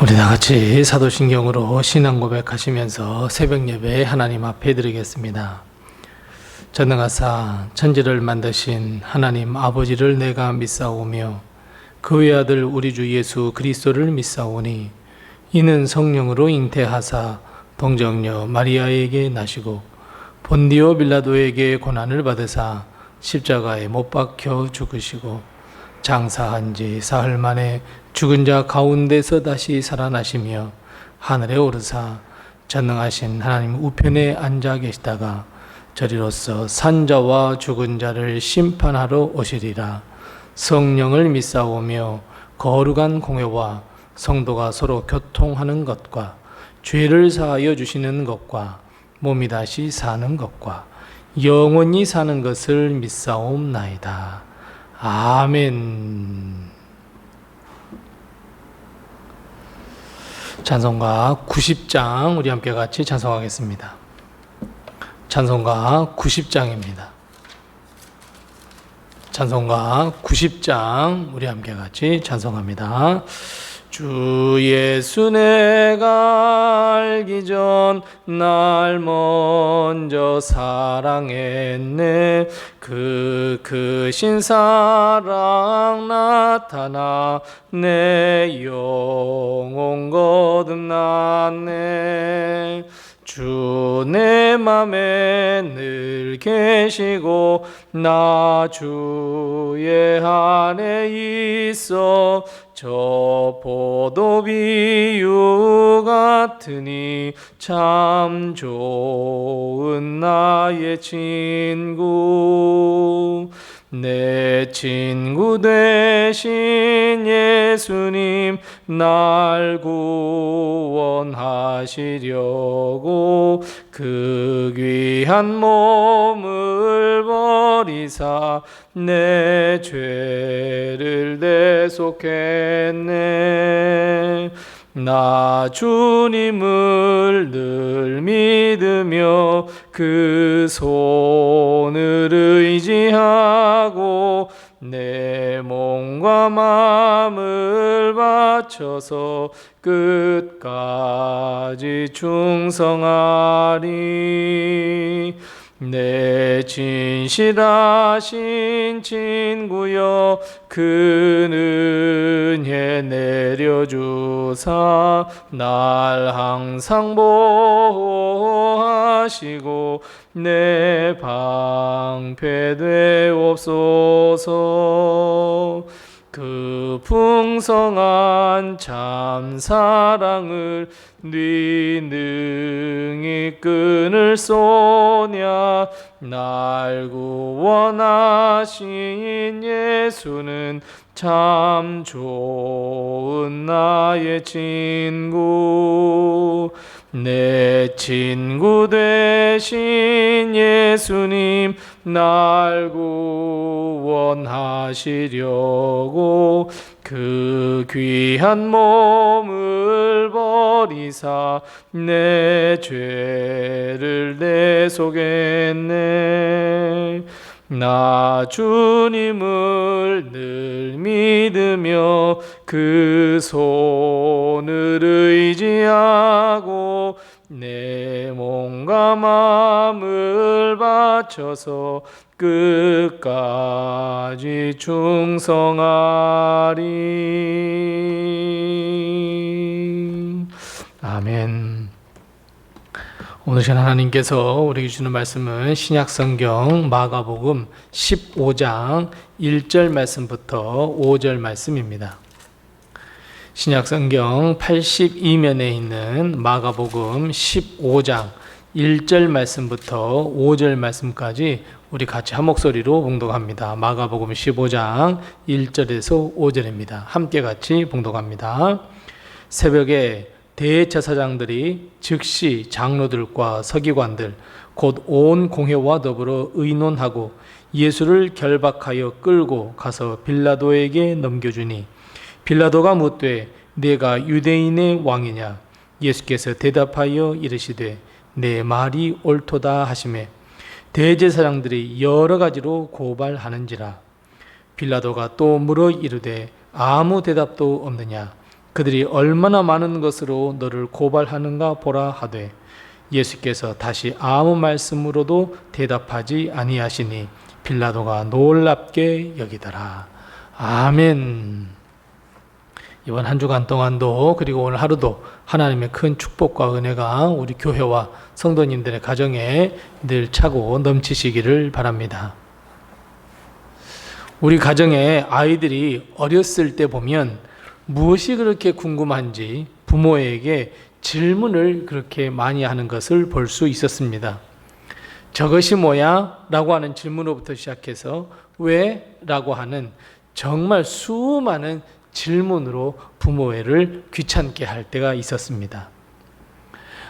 우리 다 같이 사도신경으로 신앙 고백하시면서 새벽 예배 하나님 앞에 드리겠습니다. 전능하사 천지를 만드신 하나님 아버지를 내가 믿사오며 그 외아들 우리 주 예수 그리스도를 믿사오니 이는 성령으로 잉태하사 동정녀 마리아에게 나시고 본디오 빌라도에게 고난을 받으사 십자가에 못 박혀 죽으시고 장사한 지 사흘 만에 죽은 자 가운데서 다시 살아나시며 하늘에 오르사 전능하신 하나님 우편에 앉아 계시다가 저리로서 산자와 죽은 자를 심판하러 오시리라. 성령을 믿사오며 거룩한 공회와 성도가 서로 교통하는 것과 죄를 사하여 주시는 것과 몸이 다시 사는 것과 영원히 사는 것을 믿사옵나이다. 아멘. 찬송가 90장 우리 함께 같이 찬송하겠습니다. 찬송가 90장입니다. 찬송가 90장 우리 함께 같이 찬송합니다. 주 예수 내가 알기 전 날 먼저 사랑했네. 그 크신 사랑 나타나 내 영혼 거듭났네. 주 내 맘에 늘 계시고 나 주의 안에 있어 저 포도 비유 같으니 참 좋은 나의 친구. 내 친구 되신 예수님 날 구원하시려고 그 귀한 몸을 버리사 내 죄를 대속했네. 나 주님을 늘 믿으며 그 손을 의지하고 내 몸과 마음을 바쳐서 끝까지 충성하리. 내 진실하신 친구여 그 은혜 내려주사 날 항상 보호하시고 내 방패 되옵소서. 그 풍성한 참 사랑을 네 능히 끊을 소냐. 날 구원하신 예수는 참 좋은 나의 친구. 내 친구 되신 예수님 날 구원하시려고 그 귀한 몸을 버리사 내 죄를 대속했네. 나 주님을 늘 믿으며 그 손을 의지하고 내 몸과 마음을 바쳐서 끝까지 충성하리. 아멘. 오늘 시간 하나님께서 우리에게 주는 말씀은 신약성경 마가복음 15장 1절 말씀부터 5절 말씀입니다. 신약성경 82면에 있는 마가복음 15장 1절 말씀부터 5절 말씀까지 우리 같이 한 목소리로 봉독합니다. 마가복음 15장 1절에서 5절입니다. 함께 같이 봉독합니다. 새벽에 대제사장들이 즉시 장로들과 서기관들 곧 온 공회와 더불어 의논하고 예수를 결박하여 끌고 가서 빌라도에게 넘겨주니 빌라도가 묻되 내가 유대인의 왕이냐. 예수께서 대답하여 이르시되 내 말이 옳도다 하시매 대제사장들이 여러 가지로 고발하는지라. 빌라도가 또 물어 이르되 아무 대답도 없느냐. 그들이 얼마나 많은 것으로 너를 고발하는가 보라 하되 예수께서 다시 아무 말씀으로도 대답하지 아니하시니 빌라도가 놀랍게 여기더라. 아멘. 이번 한 주간 동안도 그리고 오늘 하루도 하나님의 큰 축복과 은혜가 우리 교회와 성도님들의 가정에 늘 차고 넘치시기를 바랍니다. 우리 가정에 아이들이 어렸을 때 보면 무엇이 그렇게 궁금한지 부모에게 질문을 그렇게 많이 하는 것을 볼 수 있었습니다. 저것이 뭐야? 라고 하는 질문으로부터 시작해서 왜? 라고 하는 정말 수많은 질문으로 부모를 귀찮게 할 때가 있었습니다.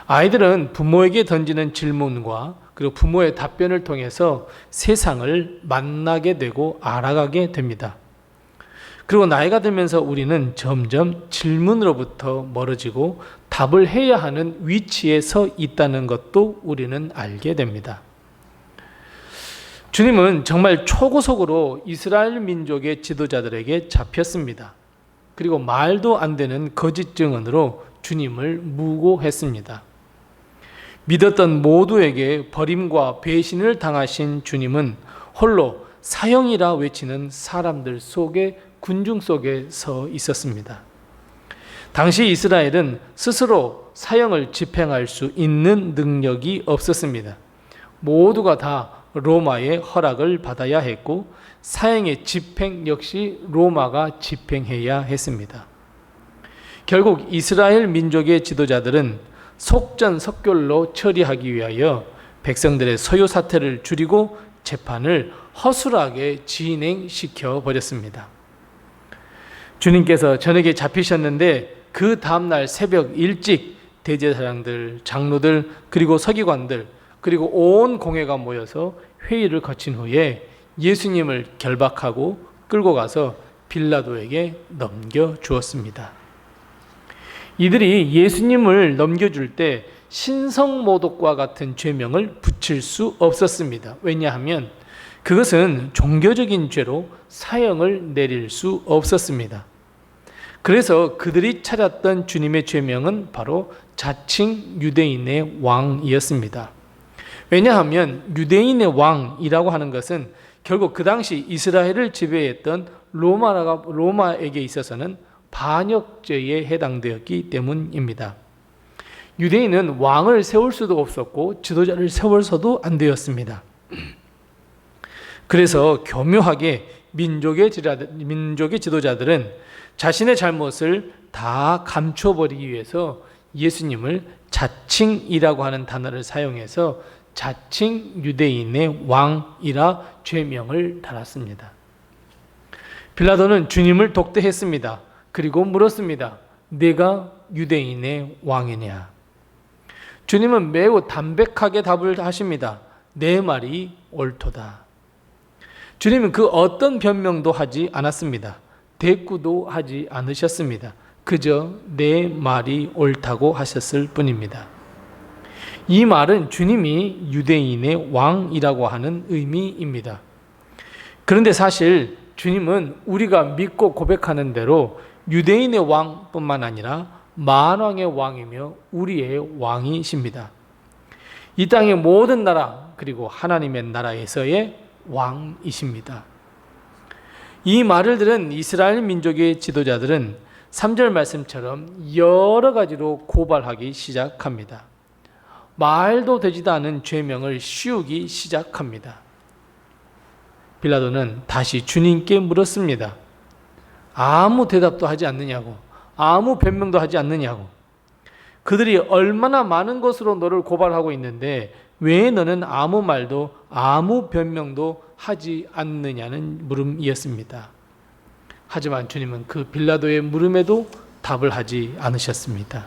아이들은 부모에게 던지는 질문과 그리고 부모의 답변을 통해서 세상을 만나게 되고 알아가게 됩니다. 그리고 나이가 들면서 우리는 점점 질문으로부터 멀어지고 답을 해야 하는 위치에 서 있다는 것도 우리는 알게 됩니다. 주님은 정말 초고속으로 이스라엘 민족의 지도자들에게 잡혔습니다. 그리고 말도 안 되는 거짓 증언으로 주님을 무고했습니다. 믿었던 모두에게 버림과 배신을 당하신 주님은 홀로 사형이라 외치는 사람들 속에 군중 속에 서 있었습니다. 당시 이스라엘은 스스로 사형을 집행할 수 있는 능력이 없었습니다. 모두가 다 로마의 허락을 받아야 했고 사형의 집행 역시 로마가 집행해야 했습니다. 결국 이스라엘 민족의 지도자들은 속전속결로 처리하기 위하여 백성들의 소요 사태를 줄이고 재판을 허술하게 진행시켜 버렸습니다. 주님께서 저녁에 잡히셨는데 그 다음날 새벽 일찍 대제사장들, 장로들, 그리고 서기관들, 그리고 온 공회가 모여서 회의를 거친 후에 예수님을 결박하고 끌고 가서 빌라도에게 넘겨주었습니다. 이들이 예수님을 넘겨줄 때 신성모독과 같은 죄명을 붙일 수 없었습니다. 왜냐하면 그것은 종교적인 죄로 사형을 내릴 수 없었습니다. 그래서 그들이 찾았던 주님의 죄명은 바로 자칭 유대인의 왕이었습니다. 왜냐하면 유대인의 왕이라고 하는 것은 결국 그 당시 이스라엘을 지배했던 로마에게 있어서는 반역죄에 해당되었기 때문입니다. 유대인은 왕을 세울 수도 없었고 지도자를 세워서도 안 되었습니다. 그래서 교묘하게 민족의 지도자들은 자신의 잘못을 다 감춰버리기 위해서 예수님을 자칭이라고 하는 단어를 사용해서 자칭 유대인의 왕이라 죄명을 달았습니다. 빌라도는 주님을 독대했습니다. 그리고 물었습니다. 내가 유대인의 왕이냐? 주님은 매우 담백하게 답을 하십니다. 내 말이 옳도다. 주님은 그 어떤 변명도 하지 않았습니다. 대꾸도 하지 않으셨습니다. 그저 내 말이 옳다고 하셨을 뿐입니다. 이 말은 주님이 유대인의 왕이라고 하는 의미입니다. 그런데 사실 주님은 우리가 믿고 고백하는 대로 유대인의 왕뿐만 아니라 만왕의 왕이며 우리의 왕이십니다. 이 땅의 모든 나라 그리고 하나님의 나라에서의 왕이십니다. 이 말을 들은 이스라엘 민족의 지도자들은 3절 말씀처럼 여러 가지로 고발하기 시작합니다. 말도 되지도 않은 죄명을 씌우기 시작합니다. 빌라도는 다시 주님께 물었습니다. 아무 대답도 하지 않느냐고, 아무 변명도 하지 않느냐고. 그들이 얼마나 많은 것으로 너를 고발하고 있는데 왜 너는 아무 말도 아무 변명도 하지 않느냐는 물음이었습니다. 하지만 주님은 그 빌라도의 물음에도 답을 하지 않으셨습니다.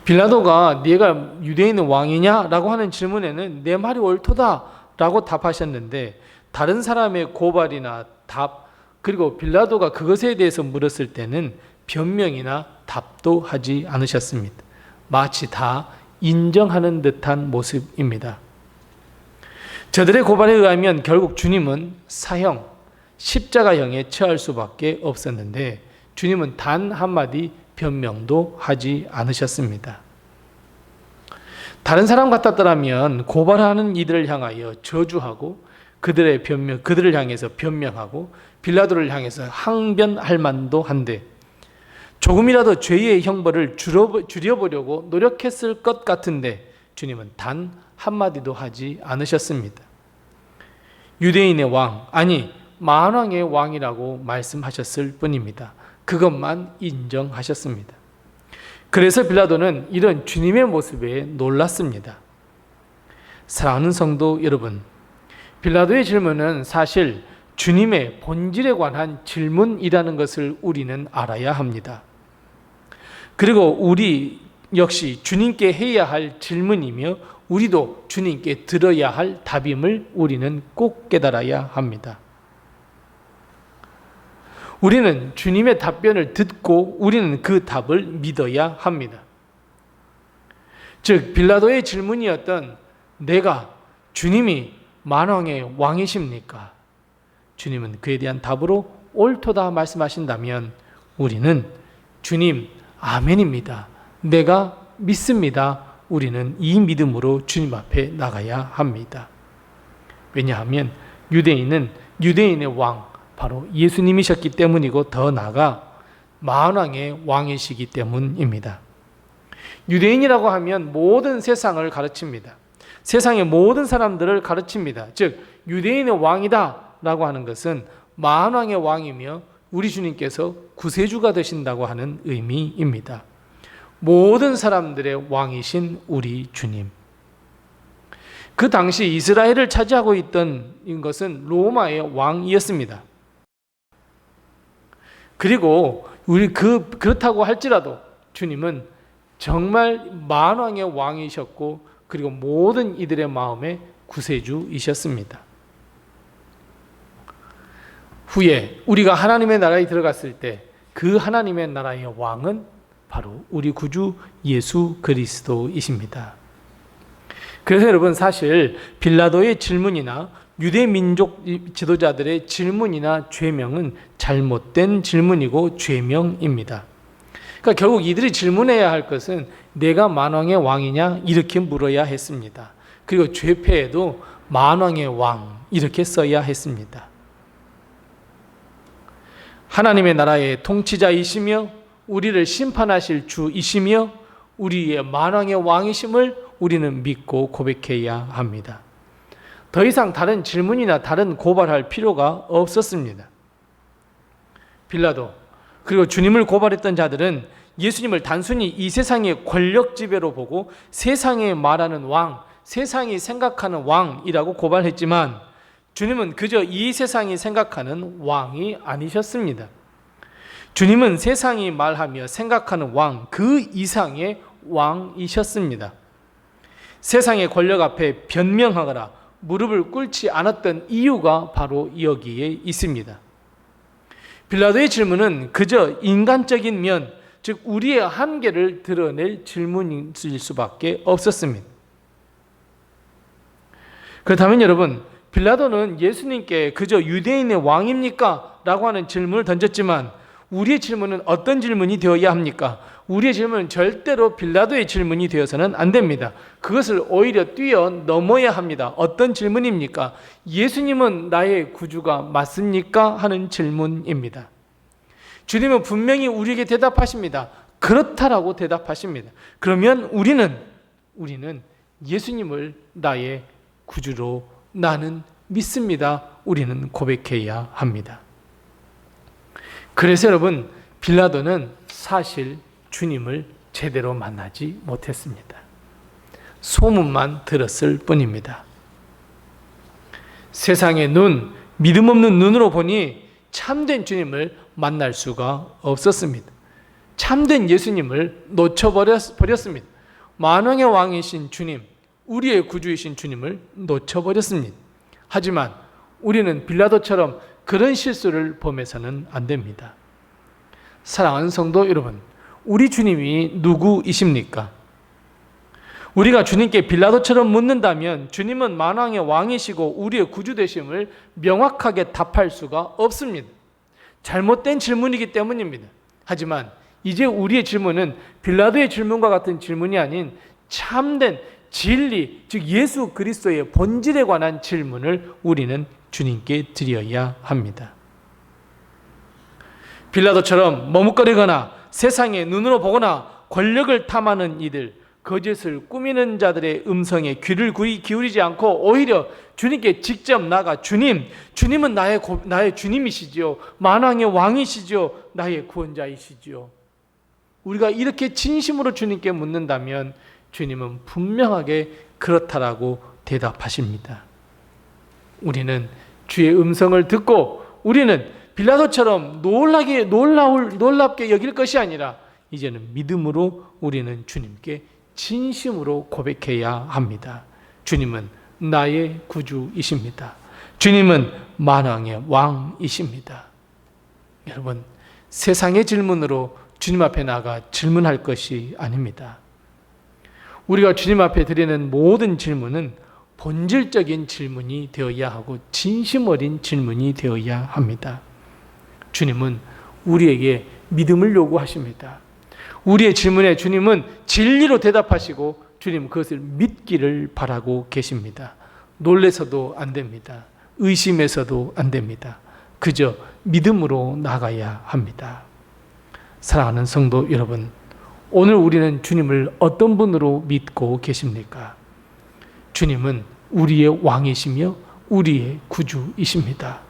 빌라도가 네가 유대인의 왕이냐라고 하는 질문에는 내 말이 옳도다라고 답하셨는데 다른 사람의 고발이나 답 그리고 빌라도가 그것에 대해서 물었을 때는 변명이나 답도 하지 않으셨습니다. 마치 다 인정하는 듯한 모습입니다. 저들의 고발에 의하면 결국 주님은 사형, 십자가형에 처할 수밖에 없었는데 주님은 단 한마디 변명도 하지 않으셨습니다. 다른 사람 같았더라면 고발하는 이들을 향하여 저주하고 그들을 향해서 변명하고 빌라도를 향해서 항변할 만도 한데 조금이라도 죄의 형벌을 줄여보려고 노력했을 것 같은데 주님은 단 한마디도 하지 않으셨습니다. 유대인의 왕, 아니 만왕의 왕이라고 말씀하셨을 뿐입니다. 그것만 인정하셨습니다. 그래서 빌라도는 이런 주님의 모습에 놀랐습니다. 사랑하는 성도 여러분, 빌라도의 질문은 사실 주님의 본질에 관한 질문이라는 것을 우리는 알아야 합니다. 그리고 우리 역시 주님께 해야 할 질문이며 우리도 주님께 들어야 할 답임을 우리는 꼭 깨달아야 합니다. 우리는 주님의 답변을 듣고 우리는 그 답을 믿어야 합니다. 즉 빌라도의 질문이었던 내가 주님이 만왕의 왕이십니까? 주님은 그에 대한 답으로 옳도다 말씀하신다면 우리는 주님 아멘입니다. 내가 믿습니다. 우리는 이 믿음으로 주님 앞에 나가야 합니다. 왜냐하면 유대인의 왕 바로 예수님이셨기 때문이고 더 나아가 만왕의 왕이시기 때문입니다. 유대인이라고 하면 모든 세상을 가르칩니다. 세상의 모든 사람들을 가르칩니다. 즉 유대인의 왕이다 라고 하는 것은 만왕의 왕이며 우리 주님께서 구세주가 되신다고 하는 의미입니다. 모든 사람들의 왕이신 우리 주님. 그 당시 이스라엘을 차지하고 있던 것은 로마의 왕이었습니다. 그리고 그렇다고 할지라도 주님은 정말 만왕의 왕이셨고 그리고 모든 이들의 마음의 구세주이셨습니다. 후에 우리가 하나님의 나라에 들어갔을 때 그 하나님의 나라의 왕은 바로 우리 구주 예수 그리스도이십니다. 그래서 여러분 사실 빌라도의 질문이나 유대 민족 지도자들의 질문이나 죄명은 잘못된 질문이고 죄명입니다. 그러니까 결국 이들이 질문해야 할 것은 내가 만왕의 왕이냐 이렇게 물어야 했습니다. 그리고 죄패에도 만왕의 왕 이렇게 써야 했습니다. 하나님의 나라의 통치자이시며 우리를 심판하실 주이시며 우리의 만왕의 왕이심을 우리는 믿고 고백해야 합니다. 더 이상 다른 질문이나 다른 고발할 필요가 없었습니다. 빌라도 그리고 주님을 고발했던 자들은 예수님을 단순히 이 세상의 권력 지배로 보고 세상에 말하는 왕, 세상이 생각하는 왕이라고 고발했지만 주님은 그저 이 세상이 생각하는 왕이 아니셨습니다. 주님은 세상이 말하며 생각하는 왕, 그 이상의 왕이셨습니다. 세상의 권력 앞에 변명하거나 무릎을 꿇지 않았던 이유가 바로 여기에 있습니다. 빌라도의 질문은 그저 인간적인 면, 즉 우리의 한계를 드러낼 질문일 수밖에 없었습니다. 그렇다면 여러분, 빌라도는 예수님께 그저 유대인의 왕입니까? 라고 하는 질문을 던졌지만 우리의 질문은 어떤 질문이 되어야 합니까? 우리의 질문은 절대로 빌라도의 질문이 되어서는 안 됩니다. 그것을 오히려 뛰어넘어야 합니다. 어떤 질문입니까? 예수님은 나의 구주가 맞습니까? 하는 질문입니다. 주님은 분명히 우리에게 대답하십니다. 그렇다라고 대답하십니다. 그러면 우리는 예수님을 나의 구주로 나는 믿습니다. 우리는 고백해야 합니다. 그래서 여러분, 빌라도는 사실 주님을 제대로 만나지 못했습니다. 소문만 들었을 뿐입니다. 세상의 눈, 믿음 없는 눈으로 보니 참된 주님을 만날 수가 없었습니다. 참된 예수님을 놓쳐버렸습니다. 만왕의 왕이신 주님, 우리의 구주이신 주님을 놓쳐버렸습니다. 하지만 우리는 빌라도처럼 그런 실수를 범해서는 안 됩니다. 사랑하는 성도 여러분, 우리 주님이 누구이십니까? 우리가 주님께 빌라도처럼 묻는다면 주님은 만왕의 왕이시고 우리의 구주 되심을 명확하게 답할 수가 없습니다. 잘못된 질문이기 때문입니다. 하지만 이제 우리의 질문은 빌라도의 질문과 같은 질문이 아닌 참된 진리, 즉 예수 그리스도의 본질에 관한 질문을 우리는 주님께 드려야 합니다. 빌라도처럼 머뭇거리거나 세상의 눈으로 보거나 권력을 탐하는 이들, 거짓을 꾸미는 자들의 음성에 귀를 기울이지 않고 오히려 주님께 직접 나가 주님은 나의 주님이시지요. 만왕의 왕이시지요. 나의 구원자이시지요. 우리가 이렇게 진심으로 주님께 묻는다면 주님은 분명하게 그렇다라고 대답하십니다. 우리는 주의 음성을 듣고 우리는 빌라도처럼 놀랍게 여길 것이 아니라 이제는 믿음으로 우리는 주님께 진심으로 고백해야 합니다. 주님은 나의 구주이십니다. 주님은 만왕의 왕이십니다. 여러분, 세상의 질문으로 주님 앞에 나가 질문할 것이 아닙니다. 우리가 주님 앞에 드리는 모든 질문은 본질적인 질문이 되어야 하고 진심 어린 질문이 되어야 합니다. 주님은 우리에게 믿음을 요구하십니다. 우리의 질문에 주님은 진리로 대답하시고 주님은 그것을 믿기를 바라고 계십니다. 놀래서도 안 됩니다. 의심해서도 안 됩니다. 그저 믿음으로 나가야 합니다. 사랑하는 성도 여러분, 오늘 우리는 주님을 어떤 분으로 믿고 계십니까? 주님은 우리의 왕이시며 우리의 구주이십니다.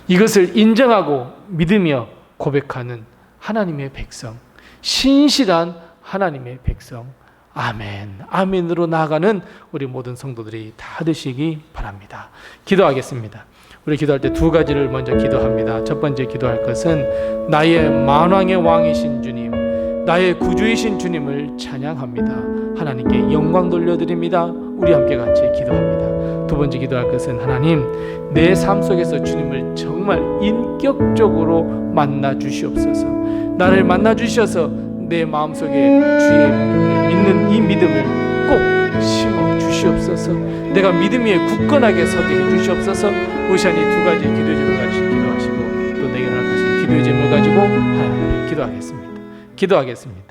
이것을 인정하고 믿으며 고백하는 하나님의 백성, 신실한 하나님의 백성, 아멘, 아멘으로 나아가는 우리 모든 성도들이 다 되시기 바랍니다. 기도하겠습니다. 우리 기도할 때 두 가지를 먼저 기도합니다. 첫 번째 기도할 것은 나의 만왕의 왕이신 주님, 나의 구주이신 주님을 찬양합니다. 하나님께 영광 돌려드립니다. 우리 함께 같이 기도합니다. 두 번째 기도할 것은 하나님, 내 삶 속에서 주님을 정말 인격적으로 만나 주시옵소서. 나를 만나 주셔서 내 마음속에 주의 믿는 이 믿음을 꼭 심어 주시옵소서. 내가 믿음 위에 굳건하게 서게 해 주시옵소서. 오시아니 두 가지 기도 제목을 같이 기도하시고 또 내게 허락하신 기도의 제목을 가지고 하나님께 기도하겠습니다.